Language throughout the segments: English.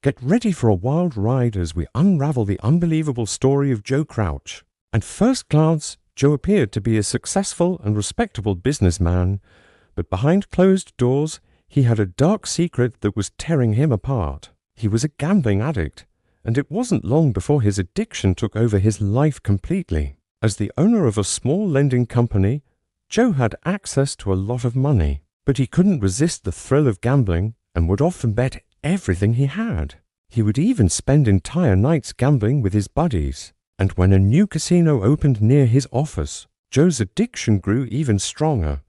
Get ready for a wild ride as we unravel the unbelievable story of Joe Crouch. At first glance, Joe appeared to be a successful and respectable businessman, but behind closed doors, he had a dark secret that was tearing him apart. He was a gambling addict, and it wasn't long before his addiction took over his life completely. As the owner of a small lending company, Joe had access to a lot of money, but he couldn't resist the thrill of gambling and would often bet everything he had. He would even spend entire nights gambling with his buddies, and when a new casino opened near his office, Joe's addiction grew even stronger.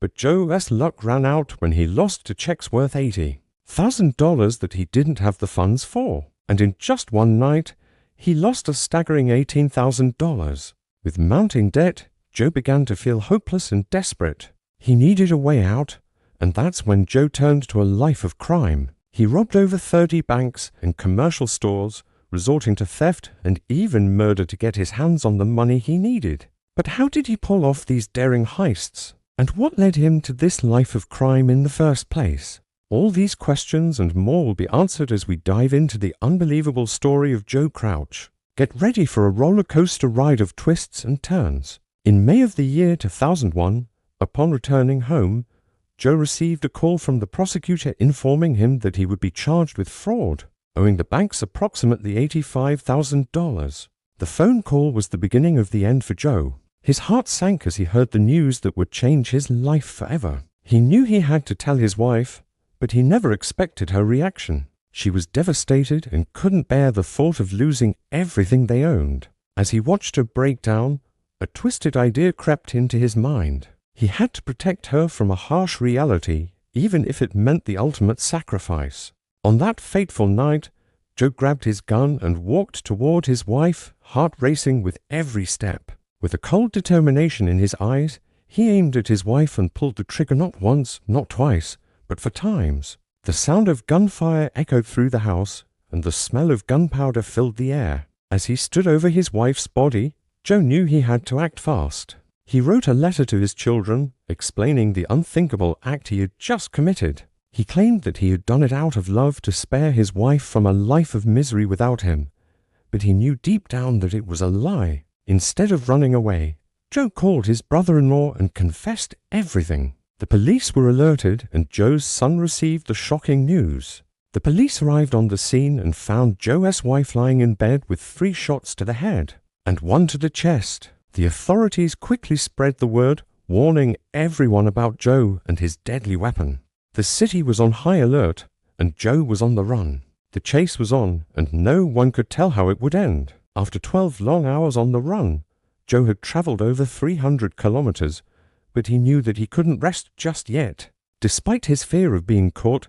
But Joe's luck ran out when he lost a check's worth $80,000 that he didn't have the funds for, and in just one night, he lost a staggering $18,000. With mounting debt, Joe began to feel hopeless and desperate. He needed a way out, and that's when Joe turned to a life of crime. He robbed over 30 banks and commercial stores, resorting to theft and even murder to get his hands on the money he needed. But how did he pull off these daring heists? And what led him to this life of crime in the first place? All these questions and more will be answered as we dive into the unbelievable story of Joe Crouch. Get ready for a roller coaster ride of twists and turns. In May of the year 2001, upon returning home, Joe received a call from the prosecutor informing him that he would be charged with fraud, owing the banks approximately $85,000. The phone call was the beginning of the end for Joe. His heart sank as he heard the news that would change his life forever. He knew he had to tell his wife, but he never expected her reaction. She was devastated and couldn't bear the thought of losing everything they owned. As he watched her break down, a twisted idea crept into his mind. He had to protect her from a harsh reality, even if it meant the ultimate sacrifice. On that fateful night, Joe grabbed his gun and walked toward his wife, heart racing with every step. With a cold determination in his eyes, he aimed at his wife and pulled the trigger not once, not twice, but for times. The sound of gunfire echoed through the house, and the smell of gunpowder filled the air. As he stood over his wife's body, Joe knew he had to act fast. He wrote a letter to his children, explaining the unthinkable act he had just committed. He claimed that he had done it out of love to spare his wife from a life of misery without him, but he knew deep down that it was a lie. Instead of running away, Joe called his brother-in-law and confessed everything. The police were alerted, and Joe's son received the shocking news. The police arrived on the scene and found Joe's wife lying in bed with 3 shots to the head and 1 to the chest. The authorities quickly spread the word, warning everyone about Joe and his deadly weapon. The city was on high alert, and Joe was on the run. The chase was on, and no one could tell how it would end. After 12 long hours on the run, Joe had traveled over 300 kilometers, but he knew that he couldn't rest just yet. Despite his fear of being caught,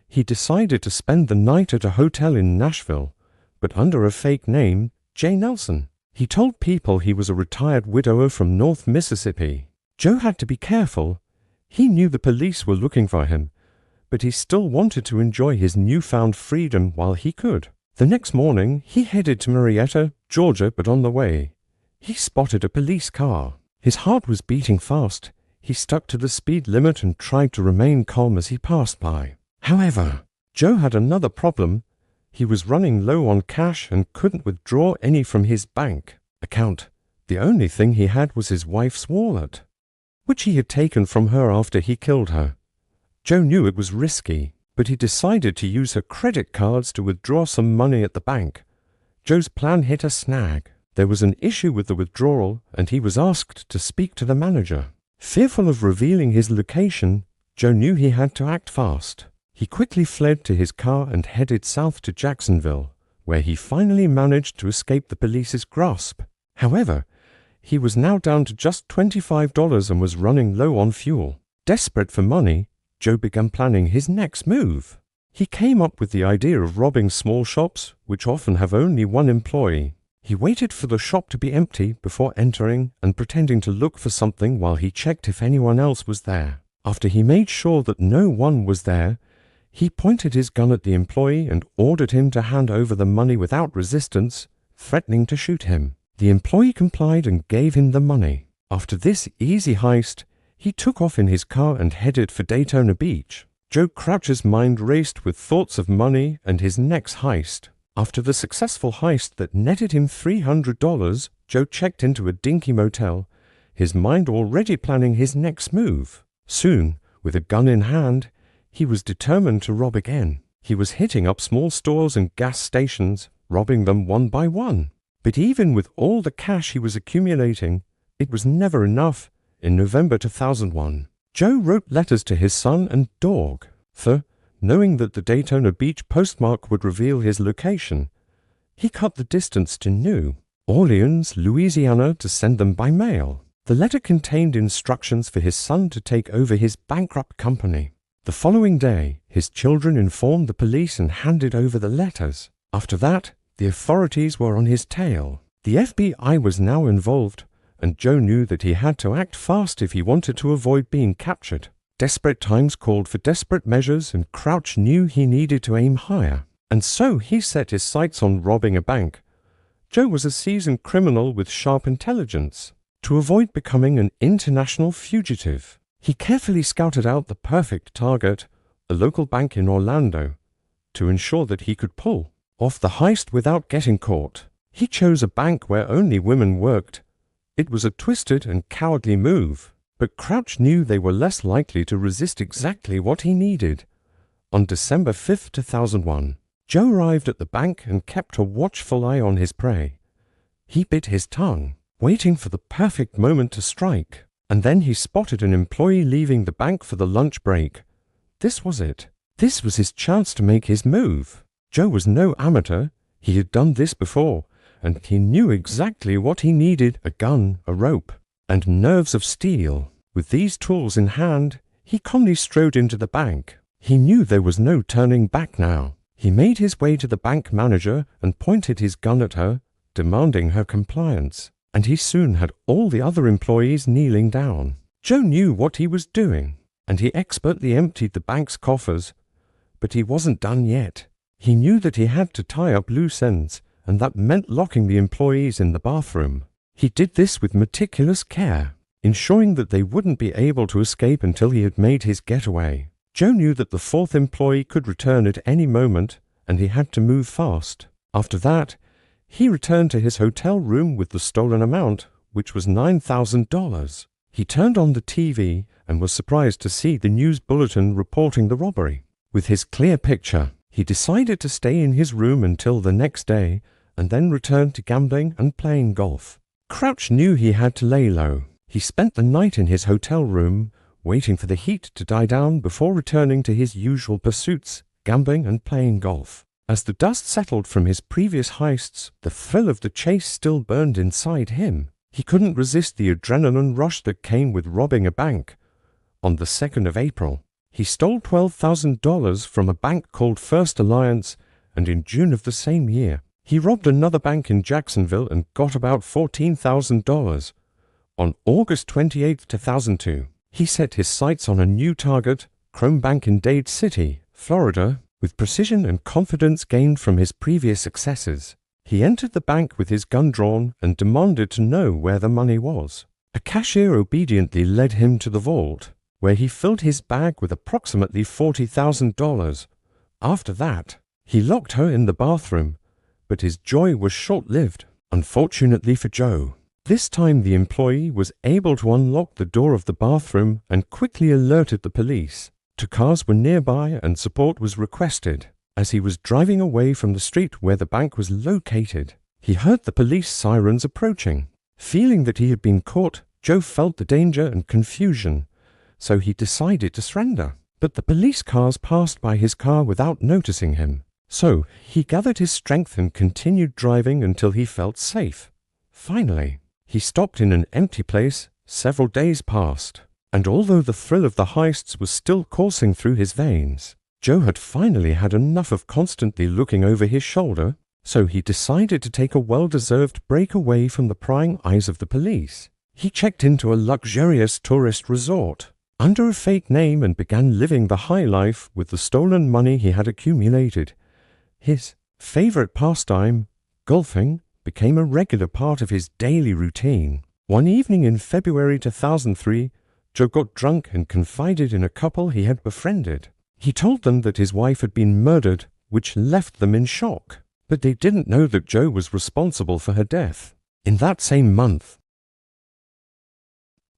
he decided to spend the night at a hotel in Nashville, but under a fake name, Jay Nelson. He told people he was a retired widower from North Mississippi. Joe had to be careful. He knew the police were looking for him, but he still wanted to enjoy his newfound freedom while he could. The next morning, he headed to Marietta, Georgia, but on the way, he spotted a police car. His heart was beating fast. He stuck to the speed limit and tried to remain calm as he passed by. However, Joe had another problem. He was running low on cash and couldn't withdraw any from his bank account. The only thing he had was his wife's wallet, which he had taken from her after he killed her. Joe knew it was risky, but he decided to use her credit cards to withdraw some money at the bank. Joe's plan hit a snag. There was an issue with the withdrawal, and he was asked to speak to the manager. Fearful of revealing his location, Joe knew he had to act fast. He quickly fled to his car and headed south to Jacksonville, where he finally managed to escape the police's grasp. However, he was now down to just $25 and was running low on fuel. Desperate for money, Joe began planning his next move. He came up with the idea of robbing small shops, which often have only one employee. He waited for the shop to be empty before entering and pretending to look for something while he checked if anyone else was there. After he made sure that no one was there, he pointed his gun at the employee and ordered him to hand over the money without resistance, threatening to shoot him. The employee complied and gave him the money. After this easy heist, he took off in his car and headed for Daytona Beach. Joe Crouch's mind raced with thoughts of money and his next heist. After the successful heist that netted him $300, Joe checked into a dinky motel, his mind already planning his next move. Soon, with a gun in hand, he was determined to rob again. He was hitting up small stores and gas stations, robbing them one by one. But even with all the cash he was accumulating, it was never enough. In November 2001, Joe wrote letters to his son and dog. Knowing that the Daytona Beach postmark would reveal his location, he cut the distance to New Orleans, Louisiana, to send them by mail. The letter contained instructions for his son to take over his bankrupt company. The following day, his children informed the police and handed over the letters. After that, the authorities were on his tail. The FBI was now involved, and Joe knew that he had to act fast if he wanted to avoid being captured. Desperate times called for desperate measures, and Crouch knew he needed to aim higher. And so he set his sights on robbing a bank. Joe was a seasoned criminal with sharp intelligence. To avoid becoming an international fugitive, he carefully scouted out the perfect target, a local bank in Orlando, to ensure that he could pull off the heist without getting caught. He chose a bank where only women worked. It was a twisted and cowardly move, but Crouch knew they were less likely to resist exactly what he needed. On December 5, 2001, Joe arrived at the bank and kept a watchful eye on his prey. He bit his tongue, waiting for the perfect moment to strike, and then he spotted an employee leaving the bank for the lunch break. This was it. This was his chance to make his move. Joe was no amateur. He had done this before, and he knew exactly what he needed: a gun, a rope, and nerves of steel. With these tools in hand, he calmly strode into the bank. He knew there was no turning back now. He made his way to the bank manager and pointed his gun at her, demanding her compliance. And he soon had all the other employees kneeling down. Joe knew what he was doing, and he expertly emptied the bank's coffers. But he wasn't done yet. He knew that he had to tie up loose ends, and that meant locking the employees in the bathroom. He did this with meticulous care, ensuring that they wouldn't be able to escape until he had made his getaway. Joe knew that the fourth employee could return at any moment, and he had to move fast. After that, he returned to his hotel room with the stolen amount, which was $9,000. He turned on the TV and was surprised to see the news bulletin reporting the robbery. With his clear picture, he decided to stay in his room until the next day and then return to gambling and playing golf. Crouch knew he had to lay low. He spent the night in his hotel room, waiting for the heat to die down before returning to his usual pursuits, gambling and playing golf. As the dust settled from his previous heists, the thrill of the chase still burned inside him. He couldn't resist the adrenaline rush that came with robbing a bank. On the 2nd of April, he stole $12,000 from a bank called First Alliance, and in June of the same year, he robbed another bank in Jacksonville and got about $14,000. On August 28, 2002, he set his sights on a new target, Chrome Bank in Dade City, Florida. With precision and confidence gained from his previous successes, he entered the bank with his gun drawn and demanded to know where the money was. A cashier obediently led him to the vault, where he filled his bag with approximately $40,000. After that, he locked her in the bathroom, but his joy was short-lived. Unfortunately for Joe, this time the employee was able to unlock the door of the bathroom and quickly alerted the police. Two cars were nearby and support was requested. As he was driving away from the street where the bank was located, he heard the police sirens approaching. Feeling that he had been caught, Joe felt the danger and confusion, so he decided to surrender. But the police cars passed by his car without noticing him. So he gathered his strength and continued driving until he felt safe. Finally, he stopped in an empty place. Several days passed, and although the thrill of the heists was still coursing through his veins, Joe had finally had enough of constantly looking over his shoulder, so he decided to take a well-deserved break away from the prying eyes of the police. He checked into a luxurious tourist resort under a fake name and began living the high life with the stolen money he had accumulated. His favorite pastime, golfing, became a regular part of his daily routine. One evening in February 2003, Joe got drunk and confided in a couple he had befriended. He told them that his wife had been murdered, which left them in shock. But they didn't know that Joe was responsible for her death. In that same month,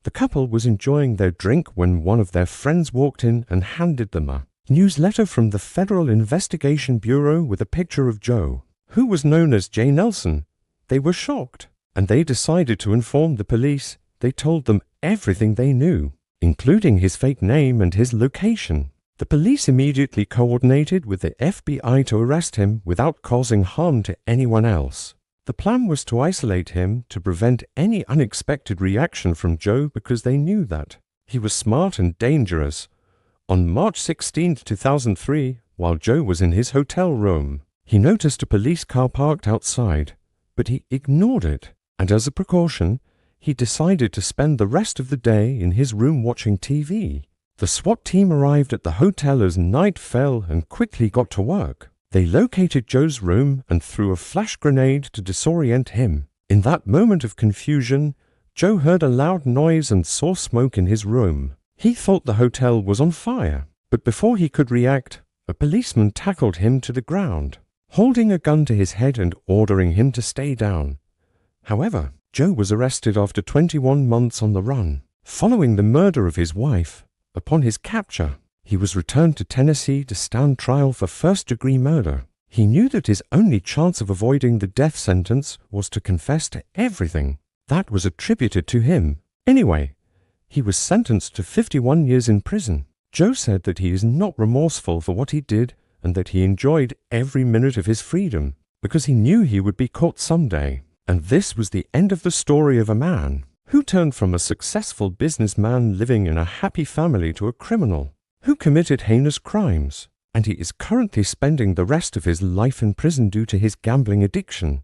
the couple was enjoying their drink when one of their friends walked in and handed them a newsletter from the Federal Investigation Bureau with a picture of Joe, who was known as J. Nelson. They were shocked, and they decided to inform the police. They told them everything they knew, including his fake name and his location. The police immediately coordinated with the FBI to arrest him without causing harm to anyone else. The plan was to isolate him to prevent any unexpected reaction from Joe because they knew that he was smart and dangerous. On March 16, 2003, while Joe was in his hotel room, he noticed a police car parked outside, but he ignored it, and as a precaution, he decided to spend the rest of the day in his room watching TV. The SWAT team arrived at the hotel as night fell and quickly got to work. They located Joe's room and threw a flash grenade to disorient him. In that moment of confusion, Joe heard a loud noise and saw smoke in his room. He thought the hotel was on fire, but before he could react, a policeman tackled him to the ground, holding a gun to his head and ordering him to stay down. However, Joe was arrested after 21 months on the run. Following the murder of his wife, upon his capture, he was returned to Tennessee to stand trial for first-degree murder. He knew that his only chance of avoiding the death sentence was to confess to everything that was attributed to him. Anyway, he was sentenced to 51 years in prison. Joe said that he is not remorseful for what he did and that he enjoyed every minute of his freedom because he knew he would be caught someday. And this was the end of the story of a man who turned from a successful businessman living in a happy family to a criminal who committed heinous crimes, and he is currently spending the rest of his life in prison due to his gambling addiction.